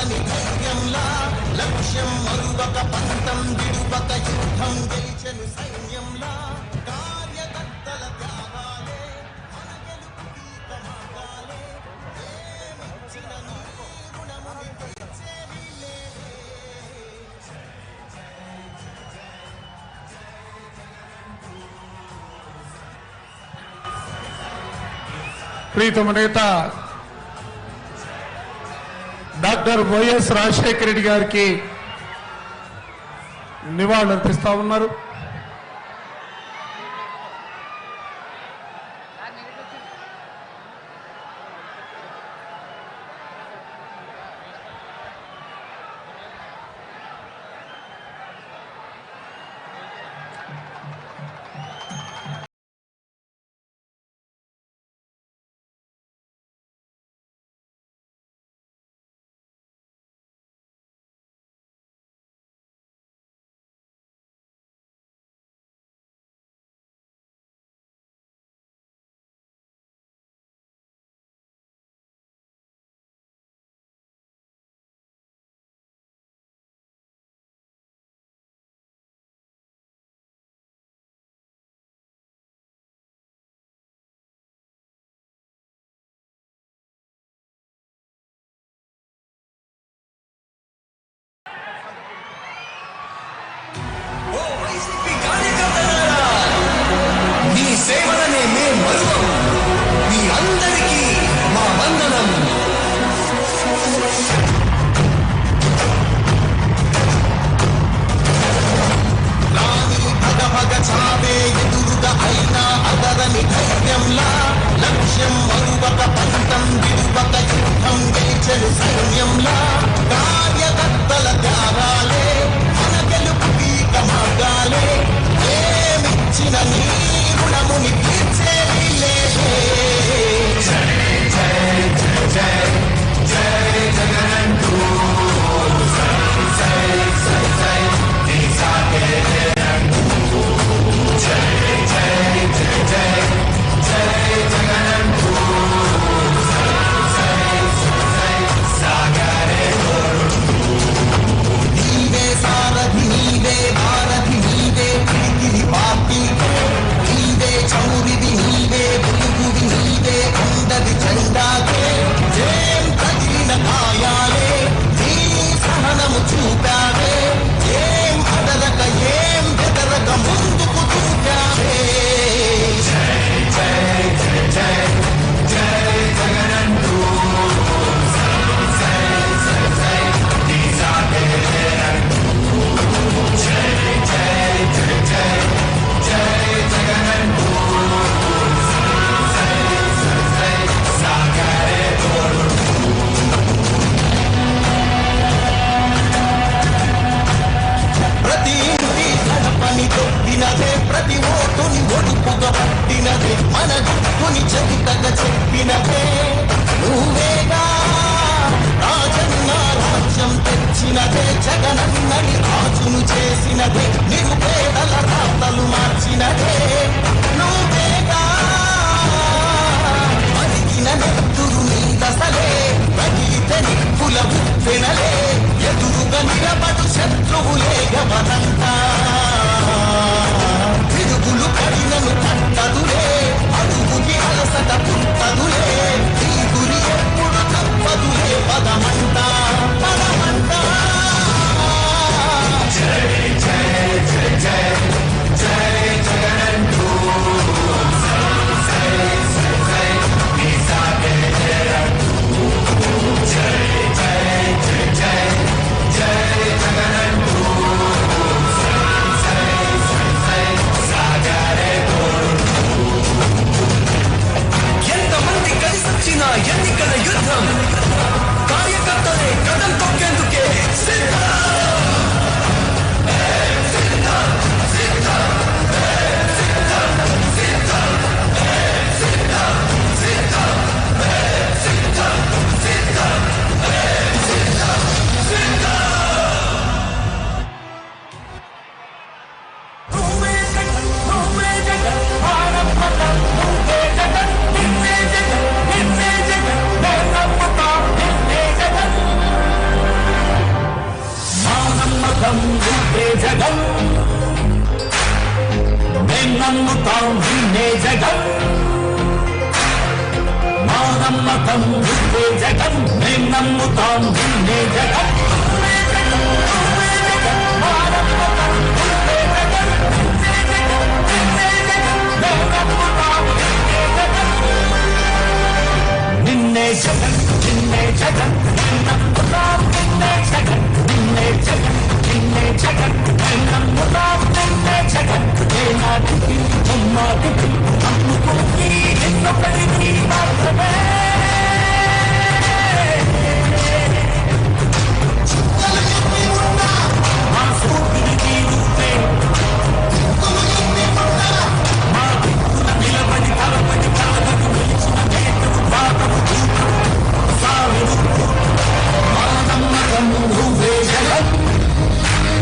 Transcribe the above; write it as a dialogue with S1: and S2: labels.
S1: తప్పని ధైర్యంలా లక్ష్యం మరువక పంతం విడువక యుద్ధం గెలిచెను సైన్యంలా కార్యకర్తల త్యాగాలే మన గెలుపుకి ప్రమాదాలే ఏమిచ్చిన నీ గుణముని తీర్చేది లేదే.
S2: ప్రీతమ నేత డాక్టర్ వైఎస్ రాజశేఖర రెడ్డి గారికి నివాళులర్పిస్తా ఉన్నారు.
S1: మీ సేవలనే మేం మరువం. మీ అందరికీ మా వందనం. రాని భగ భగ చావే ఎదురుగా అయినా అదరని ధైర్యంలా లక్ష్యం మరువక పంతం విడువక యుద్ధం గెలిచెను సైన్యంలా కార్యకర్తల త్యాగాలే మన గెలుపుకి ప్రమాదాలే ఏమిచ్చిన నీ గుణముని తీర్చేది లేదే. జై జై జై జై జై జగనంటూ జై జై జై నీ సాగేనంటూ జై జై జై జై జై జగనంటూ జై జై జై సాగరే నీవే సారథి నీవే భారతి నీవే పిడికిలి పార్టీ నీవే చౌరిది నీవే వెలుగుది నీవే అందరి జెండాకే ఏం తగిలిన గాయాలే నీ సహనము చూపావే ఏం అదరక ఏం బెదరక ముందుకు చూపావే. జై జై జై జై జై జగనంటూ జై జై జై నీ సాగేనంటూ జై జై జై జై జై జగనంటూ జై జై జై సాగరే తోడుంటూ. ప్రతి ఇంటి గడపని తొక్కినదే ప్రతి ఓటుని ఒడుపుగా పట్టినదే మన గుట్టుని చరితగా చెప్పినదే నువ్వేగా రాజన్న రాజ్యం తెచ్చినదే జగనన్నని రాజును చేసినదే నిరుపేదల రాతలు మార్చినదే నువ్వేగా మరిగిన నెత్తురు నీదసలే తగిలితే నిప్పుల ఉప్పెనలే ఎదురుగా నిలబడు శత్రువులే గమనంతా తిరుగులు పడినను తట్టదులే అడుగుకి అలసట పుట్టదులే ఈ గురి ఎప్పుడు తప్పదులే పదమంట పదమంట. జై జై జై జై జై జగనంటూ జగన్ మేం నమ్ముతాం నిన్నే జగన్ మా నమ్మకం నువ్వే జగన్ మేం నమ్ముతాం నిన్నే జగన్ నిన్నే జగన్ నిన్నే జగన్ నమ్ముతాం నిన్నే జగన్ నిన్నే జగన్ నిన్నే జగన్ నమ్ముతాం నిన్నే జగన్ ఏనాటికి నమ్ముకుంది నిన్నొకరికి మాత్రమే